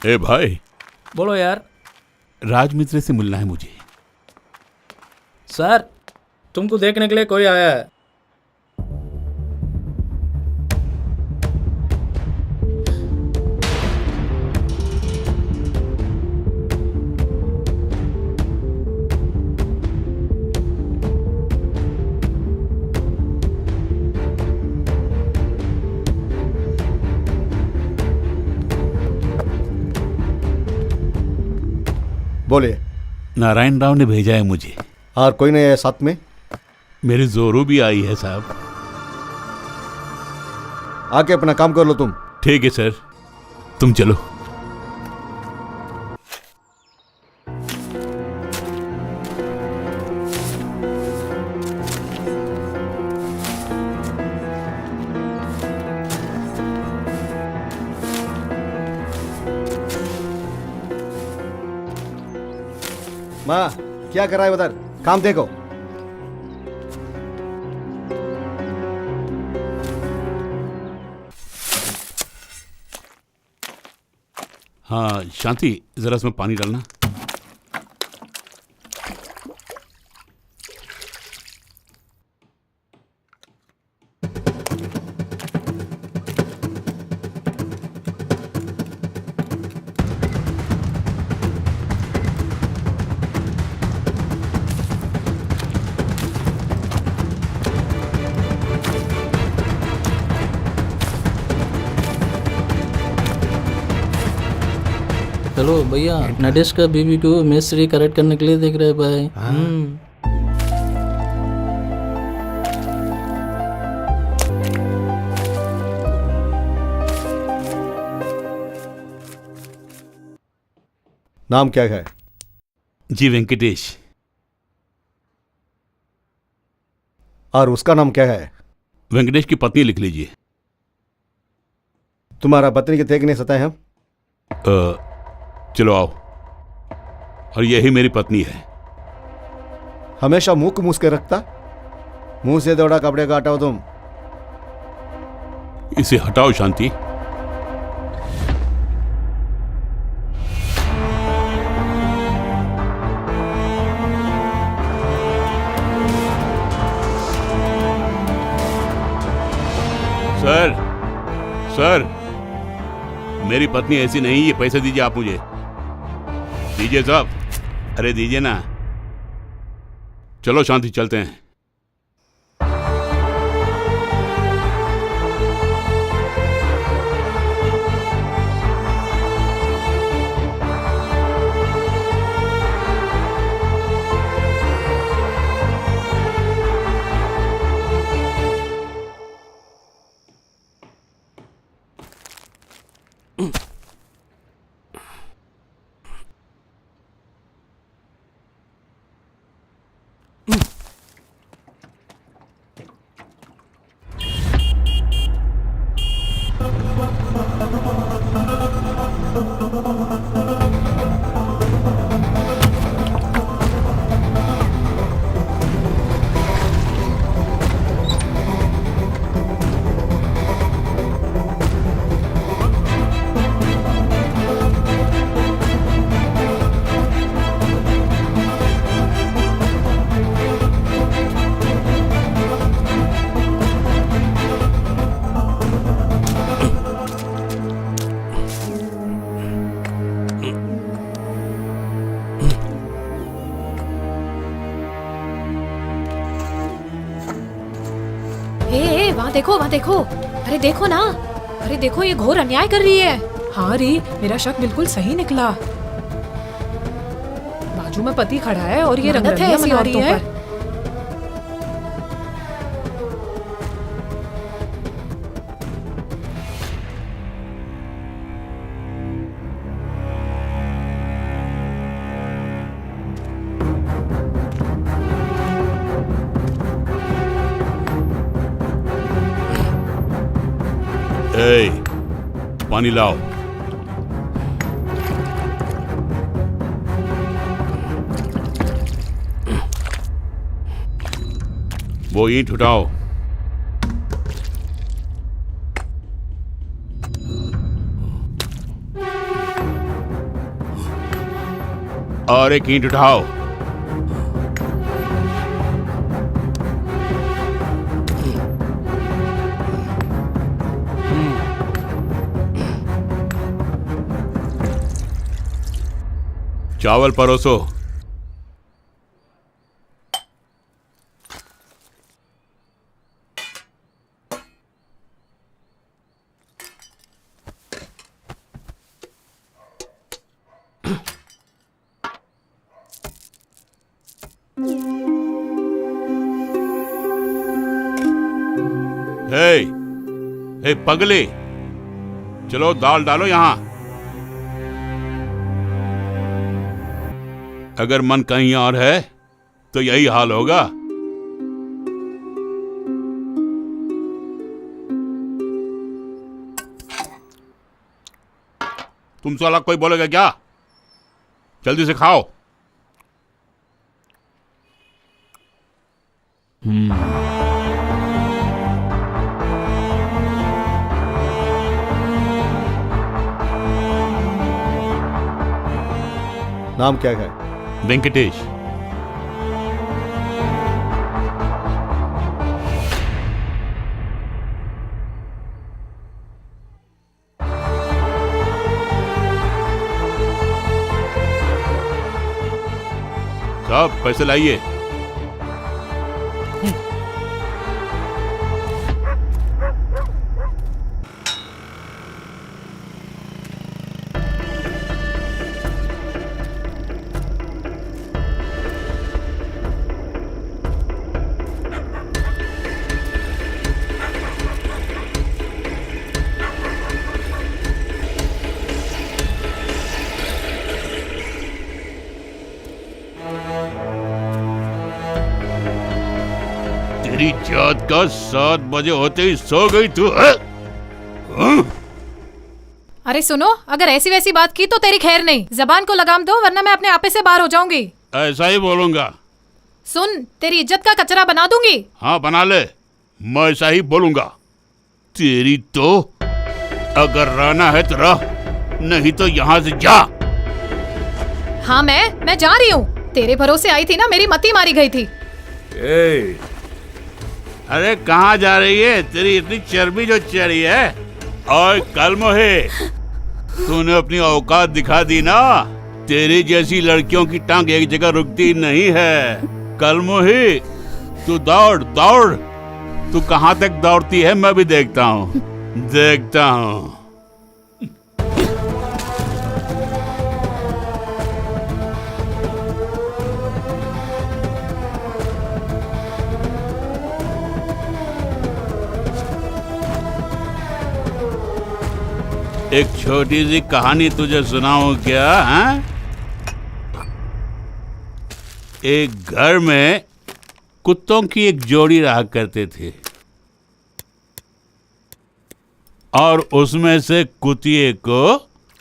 ए भाई, बोलो यार। राज मित्र से मिलना है मुझे। सर, तुमको देखने के लिए कोई आया है। बोलिए। नारायण राव ने भेजा है मुझे। और कोई नहीं है साथ में? मेरी जोरू भी आई है साहब। आके अपना काम कर लो तुम। ठीक है सर, तुम चलो। माँ, क्या कर रहा है उधर? काम देखो। हाँ शांति, जरा इसमें पानी डालना। चलो भैया, नडेश का बीबी को मिस्त्री करेक्ट करने के लिए देख रहे हैं भाई। नाम क्या है? जी वेंकटेश। और उसका नाम क्या है? वेंकटेश की पत्नी लिख लीजिए। तुम्हारा पत्नी के देखने सता है हम? चलो आओ। और यही मेरी पत्नी है। हमेशा मुंह को मूस के रखता। मुंह से दौड़ा कपड़े का हटाओ तुम। इसे हटाओ शांति। सर, सर, मेरी पत्नी ऐसी नहीं है। पैसे दीजिए आप मुझे। दीजिए साहब। अरे दीजिए ना। चलो शांति, चलते हैं। वहाँ देखो। अरे देखो ना। अरे देखो, ये घोर अन्याय कर रही है। हाँ री, मेरा शक बिल्कुल सही निकला। बाजू में पति खड़ा है और ये गलत है रंगरलियां ऐसी मना रही औरतों है। पर। पानी लाओ। वो ईंट उठाओ। और एक ईंट उठाओ। चावल परोसो। हे पगले, चलो दाल डालो यहां। अगर मन कहीं और है तो यही हाल होगा। तुमसे अलग कोई बोलेगा क्या? जल्दी से खाओ। नाम क्या है? वेंकटेश। साहब पैसे लाइए। तेरी जात का 7 बजे होते ही सो गई तू। अरे सुनो, अगर ऐसी वैसी बात की तो तेरी खैर नहीं। जबान को लगाम दो वरना मैं अपने आपे से बाहर हो जाऊंगी। ऐसा ही बोलूंगा। सुन, तेरी इज्जत का कचरा बना दूंगी। हाँ बना ले, मैं ऐसा ही बोलूंगा। तेरी तो अगर रहना है तो रह, नहीं तो यहाँ से जा। हाँ मैं जा रही हूँ। तेरे भरोसे आई थी ना, मेरी मती मारी गई थी। अरे कहाँ जा रही है? तेरी इतनी चर्बी जो चढ़ी है। और कल मोहे तूने अपनी औकात दिखा दी ना। तेरी जैसी लड़कियों की टांग एक जगह रुकती नहीं है। कल मोहे तू दौड़ दौड़। तू कहाँ तक दौड़ती है मैं भी देखता हूँ, देखता हूँ। एक छोटी सी कहानी तुझे सुनाऊं क्या? हाँ? एक घर में कुत्तों की एक जोड़ी रहा करते थे और उसमें से कुतिये को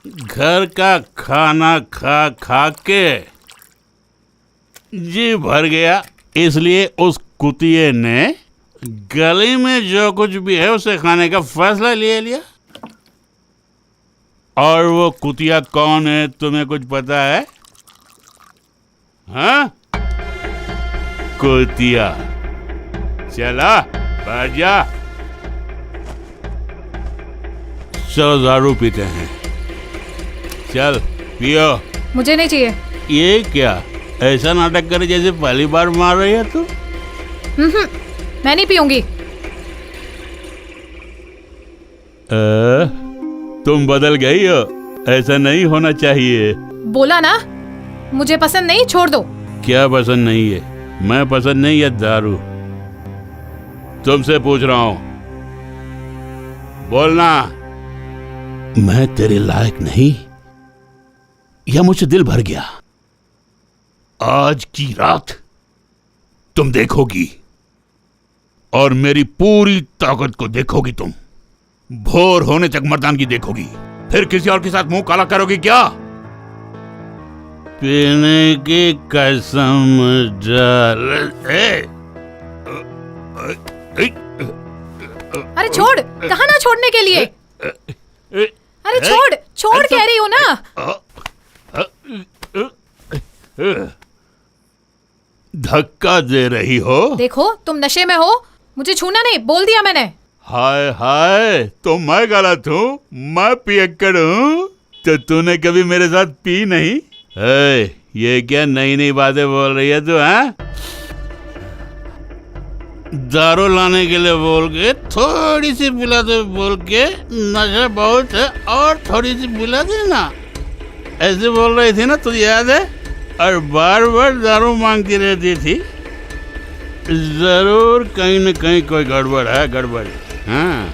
घर का खाना खा खा के जी भर गया। इसलिए उस कुतिये ने गली में जो कुछ भी है उसे खाने का फैसला ले लिया। और वो कुतिया कौन है तुम्हें कुछ पता है? हाँ? कुतिया। चला बैठ जा। चलो दारू पीते हैं। चल पियो। मुझे नहीं चाहिए। ये क्या ऐसा नाटक करे जैसे पहली बार मार रही है तू? मैं नहीं पीऊंगी। तुम बदल गई हो, ऐसा नहीं होना चाहिए। बोला ना, मुझे पसंद नहीं, छोड़ दो। क्या पसंद नहीं है? मैं पसंद नहीं है दारू। तुमसे पूछ रहा हूं, बोलना। मैं तेरे लायक नहीं या मुझसे दिल भर गया? आज की रात तुम देखोगी और मेरी पूरी ताकत को देखोगी। तुम भोर होने तक मर्दानगी देखोगी, फिर किसी और के साथ मुंह काला करोगी क्या? पीने की कसम डाल। अरे छोड़, कहा ना छोड़ने के लिए। अरे छोड़, छोड़ कह रही हूँ ना। धक्का दे रही हो? देखो तुम नशे में हो, मुझे छूना नहीं, बोल दिया मैंने। हाय हाय, तो मैं गलत हूँ, मैं पियक्कड़ हूँ, तो तूने कभी मेरे साथ पी नहीं? ये क्या नई नई बातें बोल रही है तू? हाँ, दारू लाने के लिए बोल के थोड़ी सी पिला दे, बोल के नशा बहुत है और थोड़ी सी पिला देना, ऐसे बोल रही थी ना, तुझे याद है? और बार बार दारू मांगती रहती थी। जरूर कहीं न कहीं कोई गड़बड़ है, गड़बड़। हाँ,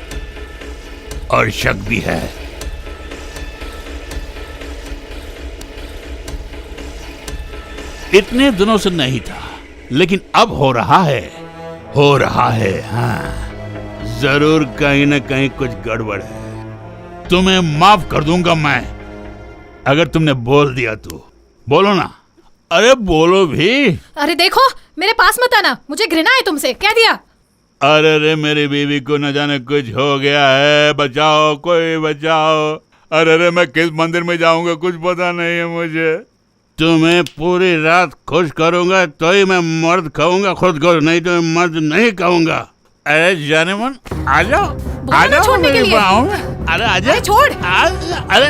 और शक भी है। इतने दिनों से नहीं था, लेकिन अब हो रहा है, हो रहा है। हाँ, जरूर कहीं न कहीं कुछ गड़बड़ है। तुम्हें माफ कर दूंगा मैं, अगर तुमने बोल दिया तो। बोलो ना, अरे बोलो भी। अरे देखो, मेरे पास मत आना, मुझे घृणा है तुमसे, कह दिया। अरे रे, मेरी बीवी को न जाने कुछ हो गया है, बचाओ, कोई बचाओ। अरे रे, मैं किस मंदिर में जाऊंगा कुछ पता नहीं है मुझे। तुम्हें पूरी रात खुश करूंगा तो ही मैं मर्द खाऊंगा खुद को, नहीं तो मैं मर्द नहीं खाऊंगा। अरे जाने मन, आ जाओ, आ जाओ छोड़ने के लिए। अरे आ जाओ, छोड़। अरे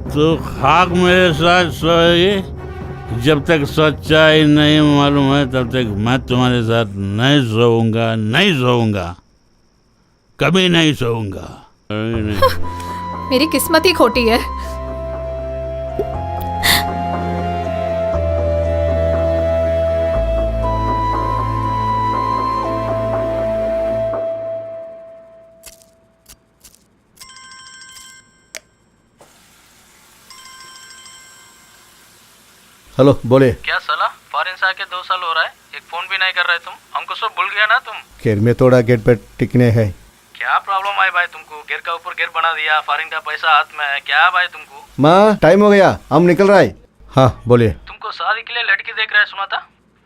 तो खाक मेरे साथ सोएगी, जब तक सच्चाई नहीं मालूम है तब तक मैं तुम्हारे साथ नहीं सोऊंगा, नहीं सोऊंगा, कभी नहीं सोऊंगा। मेरी किस्मत ही खोटी है। हेलो, बोले। क्या साला, फॉरेन से आके 2 साल हो रहा है, एक फोन भी नहीं कर रहे तुम, हमको सब भूल गया ना तुम। खैर में थोड़ा गेट पे टिकने है। क्या प्रॉब्लम है भाई तुमको? गेर का ऊपर गेर बना दिया, फॉरेन का पैसा हाथ में है, क्या भाई तुमको? माँ, टाइम हो गया, हम निकल रहा है। हाँ बोलिए। तुमको शादी के लिए लड़की देख रहा है सुना था।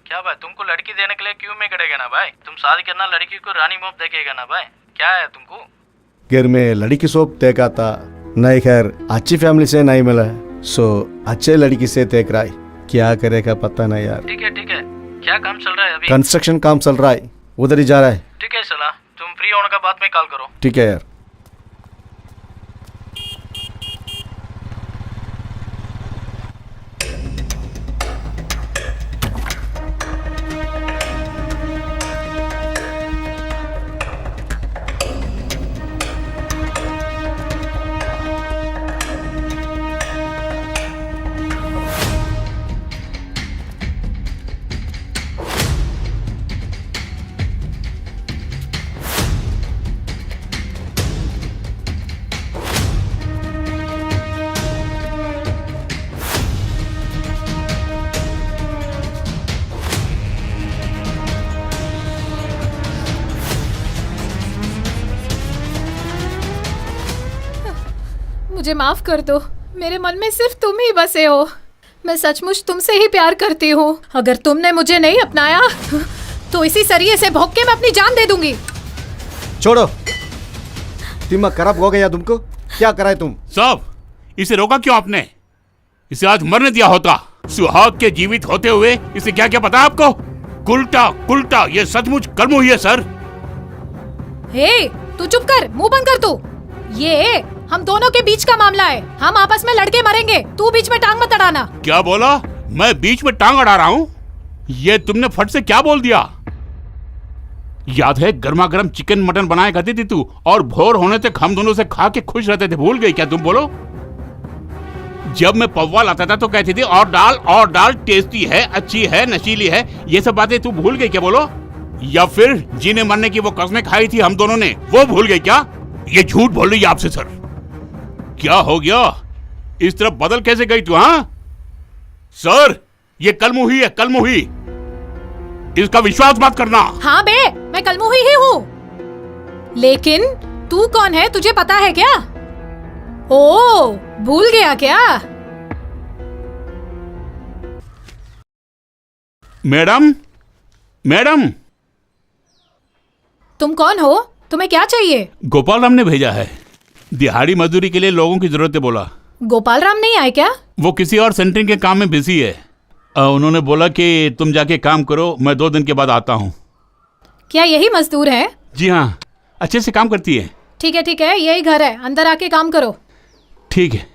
क्या भाई, तुमको लड़की देने के लिए क्यों में करेगा ना भाई? तुम शादी करना, लड़की को रानी मोहब्बत देखेगा ना भाई, क्या है तुमको? घर में लड़की सोप देखा था, नहीं खैर अच्छी फैमिली से नहीं मिला, सो अच्छे लड़की से देख रहा है, क्या करेगा पता नहीं यार। ठीक है, क्या काम चल रहा है अभी? कंस्ट्रक्शन काम चल रहा है, उधर ही जा रहा है। ठीक है साला, तुम फ्री होने का बाद में कॉल करो। ठीक है यार। मुझे माफ कर दो, मेरे मन में सिर्फ तुम ही बसे हो। मैं सचमुच तुमसे ही प्यार करती हूँ। अगर तुमने मुझे नहीं अपनाया तो इसी सरिये से भोंक के मैं अपनी जान दे दूंगी। छोड़ो, दिमाग खराब हो गया तुमको, क्या कराए तुम? साहब, इसे रोका क्यों आपने? इसे आज मरने दिया होता। सुहाग के जीवित होते हुए इसे क्या क्या पता आपको? कुल्टा कुल्टा, ये सचमुच कर्म हुई है सर। हे, तू चुप कर, मुंह बंद कर तू। ये हम दोनों के बीच का मामला है, हम आपस में लड़के मरेंगे, तू बीच में टांग मत अड़ाना। क्या बोला? मैं बीच में टांग अड़ा रहा हूँ? ये तुमने फट से क्या बोल दिया? याद है गर्मा गर्म चिकन मटन बनाया करती थी तू, और भोर होने तक हम दोनों से खा के खुश रहते थे, भूल गई क्या तुम? बोलो। जब मैं पौवा लाता था तो कहती थी और डाल, टेस्टी है, अच्छी है, नशीली है, ये सब बातें तू भूल गई क्या? बोलो। या फिर जीने मरने की वो कसमें खाई थी हम दोनों ने, वो भूल गई क्या? ये झूठ बोल रही है आपसे सर। क्या हो गया? इस तरफ बदल कैसे गई तू? हाँ सर, ये कलमुही है, कलमुही, इसका विश्वास मत करना। हाँ बे, मैं कलमुही ही हूँ, लेकिन तू कौन है तुझे पता है क्या? ओ, भूल गया क्या? मैडम, मैडम, तुम कौन हो? तुम्हें क्या चाहिए? गोपाल राम ने भेजा है, दिहाड़ी मजदूरी के लिए लोगों की जरूरत है बोला। गोपाल राम नहीं आए क्या? वो किसी और सेंटरिंग के काम में बिजी है। उन्होंने बोला कि तुम जाके काम करो, मैं 2 दिन के बाद आता हूँ। क्या यही मजदूर है? जी हाँ, अच्छे से काम करती है। ठीक है, यही घर है, अंदर आके काम करो। ठीक है।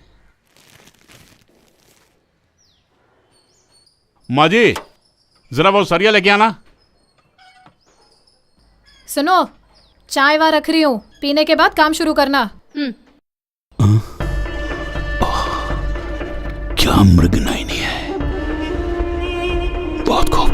माँ जी, जरा वो सरिया लेके आना। सुनो, चाय वहाँ रख रही हूँ, पीने के बाद काम शुरू करना। क्या मृगनयनी है, बहुत खूब।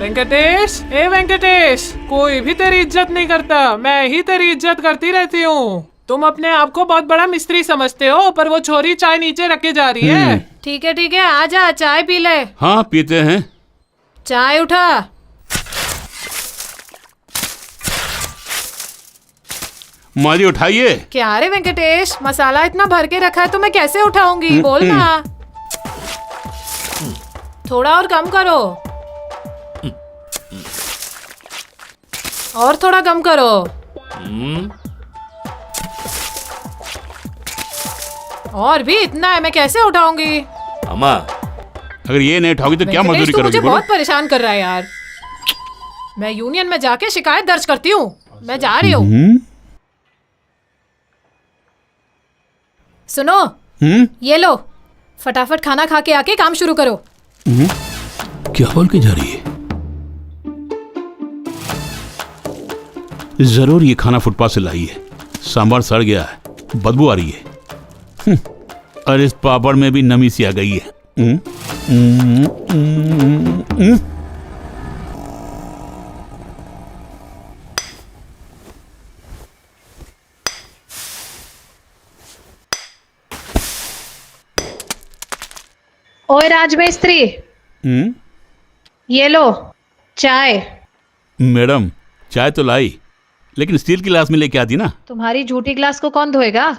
वेंकटेश, ए वेंकटेश, कोई भी तेरी इज्जत नहीं करता, मैं ही तेरी इज्जत करती रहती हूँ। तुम अपने आप को बहुत बड़ा मिस्त्री समझते हो, पर वो छोरी चाय नीचे रखे जा रही है। ठीक है, आजा चाय पी ले। हाँ पीते हैं। चाय उठा। माँ जी उठाइए। क्या रे वेंकटेश, मसाला इतना भर के रखा है तो मैं कैसे उठाऊंगी? बोल ना। थोड़ा और कम करो, और थोड़ा कम करो। और भी इतना है, मैं कैसे उठाऊंगी? अम्मा, अगर ये नहीं उठाओगी तो क्या वेंकटेश, मजदूरी तू करोगी? मुझे बहुत परेशान कर रहा है यार। मैं यूनियन में जाके शिकायत दर्ज करती हूँ। मैं जा रही हूँ। सुनो, ये लो, फटाफट खाना खा के आके काम शुरू करो। क्या बोल के जा रही है? जरूर ये खाना फुटपाथ से लाई है। सांभर सड़ गया है, बदबू आ रही है। और इस पापड़ में भी नमी सी आ गई है। ओए राजमिस्त्री, ये लो चाय। मैडम, चाय तो लाई, लेकिन स्टील की ग्लास में लेके आती ना। तुम्हारी झूठी ग्लास को कौन धोएगा?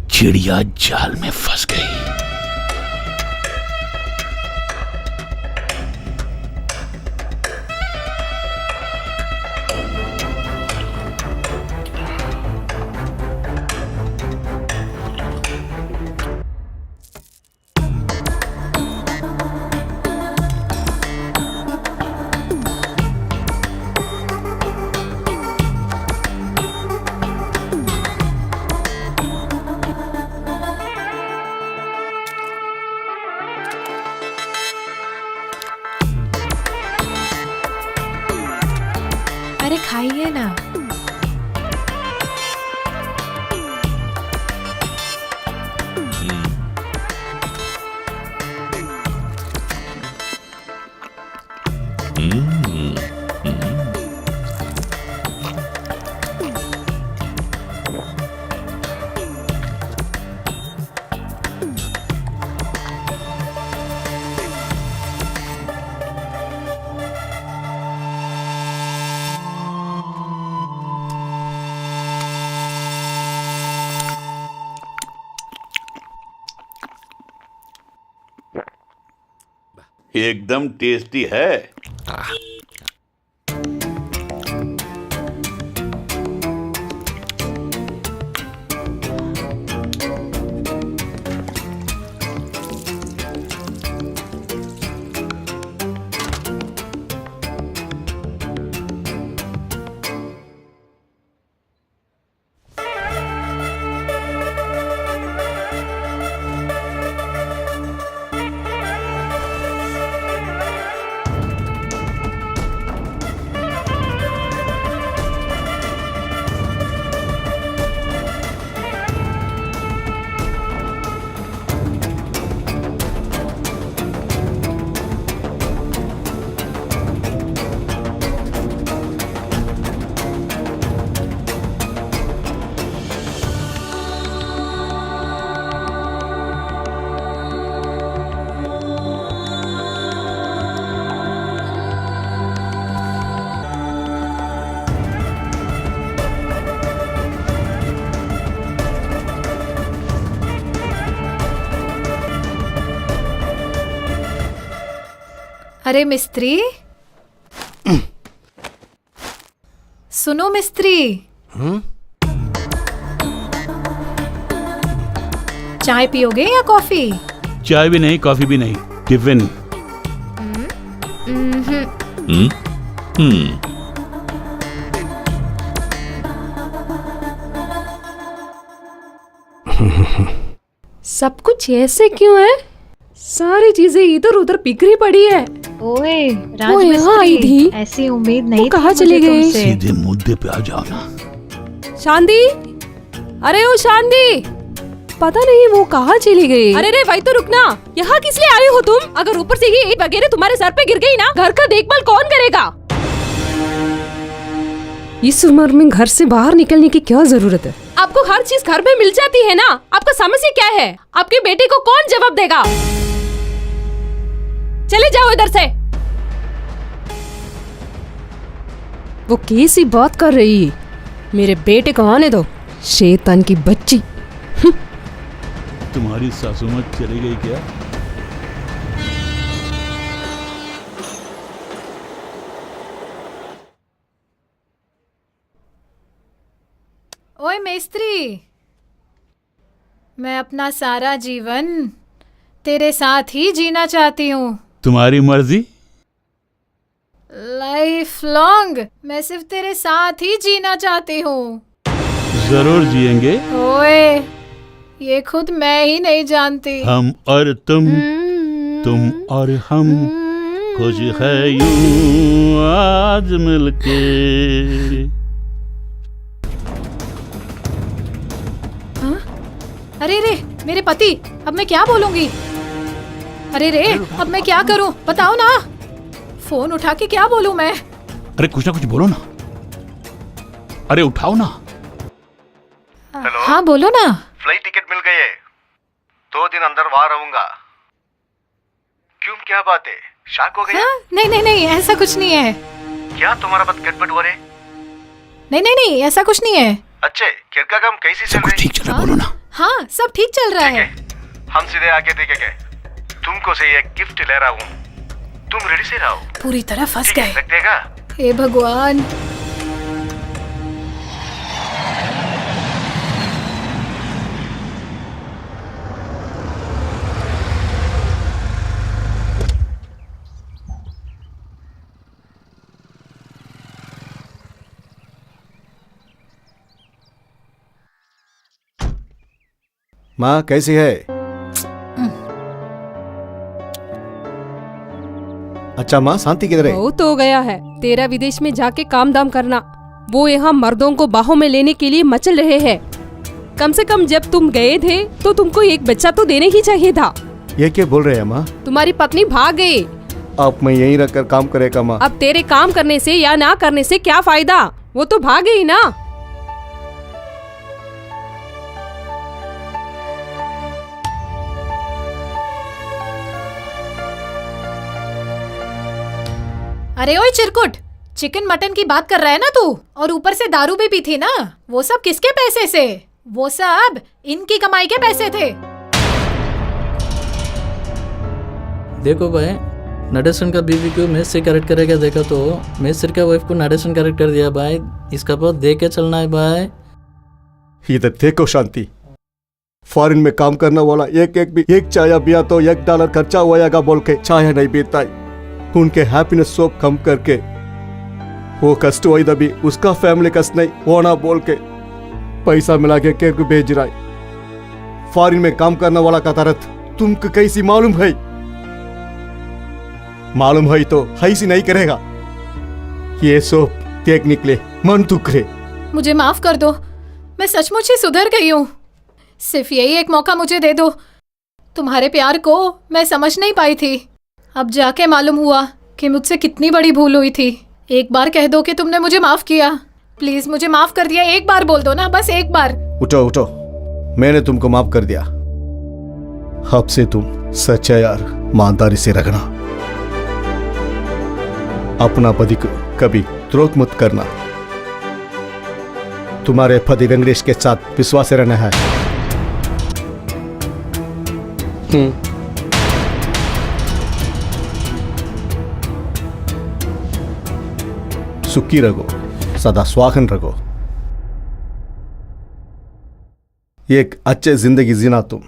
चिड़िया जाल में फंस गई। अरे खाइए ना। एकदम टेस्टी है। अरे मिस्त्री, सुनो मिस्त्री, चाय पियोगे या कॉफी? चाय भी नहीं, कॉफी भी नहीं, टिफिन। सब कुछ ऐसे क्यों है? सारी चीजें इधर उधर बिखरी पड़ी है। ओए वो यहाँ आई थी। राजमिस्त्री, ऐसी उम्मीद नहीं कहाँ थी चली मुझे गई? तुमसे। सीधे मुद्दे पे आ जाओ ना। शांति, अरे ओ शांति, पता नहीं वो कहाँ चली गई। अरे रे भाई तो रुकना, यहाँ किस लिए आई हो तुम? अगर ऊपर से ही ईंट वगैरह तुम्हारे सर पे गिर गई ना, घर का देखभाल कौन करेगा? इस उम्र में घर से बाहर निकलने की क्या जरूरत है? आपको हर चीज घर में मिल जाती है ना, आपका समस्या क्या है? आपके बेटे को कौन जवाब देगा? चले जाओ इधर से। वो कैसी बात कर रही है? मेरे बेटे को आने दो, शैतान की बच्ची। तुम्हारी सासू माँ चली गई क्या? ओए मिस्त्री, मैं अपना सारा जीवन तेरे साथ ही जीना चाहती हूँ। तुम्हारी मर्जी। लाइफ लॉन्ग मैं सिर्फ तेरे साथ ही जीना चाहती हूँ। जरूर जिएंगे, ओए, ये खुद मैं ही नहीं जानती। हम और तुम और हम, खुश है यूं आज मिलके। अरे रे मेरे पति, अब मैं क्या बोलूंगी? अरे रे अब मैं क्या करूं, बताओ ना। फोन उठा के क्या बोलूं मैं? अरे कुछ ना कुछ बोलो ना, अरे उठाओ ना। हाँ बोलो ना। फ्लाइट टिकट मिल गई है, 2 दिन अंदर वहां रहूंगा। क्यों, क्या बात है, शॉक हो गया? हाँ? नहीं नहीं नहीं, ऐसा कुछ नहीं है। क्या तुम्हारा बात गड़बड़ हो रहे? नहीं नहीं नहीं, ऐसा कुछ नहीं है। अच्छे, घर का काम कैसी चल सब कुछ रही? ठीक चल रहा है, बोलो ना। हाँ सब ठीक चल रहा है। हम सीधे आके देखेंगे। तुमको से एक गिफ्ट ले रहा हूँ, तुम रेडी से रहो। पूरी तरह फंस गए। रख देगा? हे भगवान। माँ कैसी है? अच्छा माँ, शांति किधर है? बहुत हो गया है तेरा विदेश में जाके काम दाम करना। वो यहाँ मर्दों को बाहों में लेने के लिए मचल रहे हैं। कम से कम जब तुम गए थे तो तुमको एक बच्चा तो देने ही चाहिए था। ये क्या बोल रहे हैं माँ? तुम्हारी पत्नी भाग गई। अब मैं यहीं रखकर काम करेगा माँ? अब तेरे काम करने से या ना करने से क्या फायदा? वो तो भाग गई ना। अरे ओए चिरकुट, चिकन मटन की बात कर रहा है ना तू? और ऊपर से दारू भी पी थी ना? वो सब किसके पैसे से? वो सब इनकी कमाई के पैसे थे। देखो भाई, नडेशन का बीवी को मैच से करेक्ट करेगा देखा तो मैच सर का वाइफ को नडेशन करेक्ट कर दिया भाई। इसका बात देख के चलना है भाई। इधर देखो शांति, फॉरेन में काम करने वाला एक चाय पिया तो $1 खर्चा होएगा बोल के चाय नहीं पीता है। उनके हैप्पीनेस सब कम करके वो कष्ट हुई भी उसका फैमिली कष्ट नहीं होना बोल के पैसा मिला के केर को भेज रहा है। फॉरेन में काम करने वाला का तरत तुमको कैसी मालूम है? मालूम है तो ऐसी नहीं करेगा। ये सब देख निकले मन दुख रहे। मुझे माफ कर दो, मैं सचमुच ही सुधर गई हूँ। सिर्फ यही एक मौका मुझे दे दो। तुम्हारे प्यार को मैं समझ नहीं पाई थी, अब जाके मालूम हुआ कि मुझसे कितनी बड़ी भूल हुई थी। एक बार कह दो कि तुमने मुझे माफ किया। प्लीज मुझे माफ कर दिया, एक बार बोल दो ना, बस एक बार। उठो उठो, मैंने तुमको माफ कर दिया। अब से तुम सच्चा यार ईमानदारी से रखना। अपना पति को कभी द्रोह मत करना। तुम्हारे पति वेंकटेश के साथ विश्वास रहना है। सुखी रहो, सदा स्वागन रहो, एक अच्छे जिंदगी जीना तुम।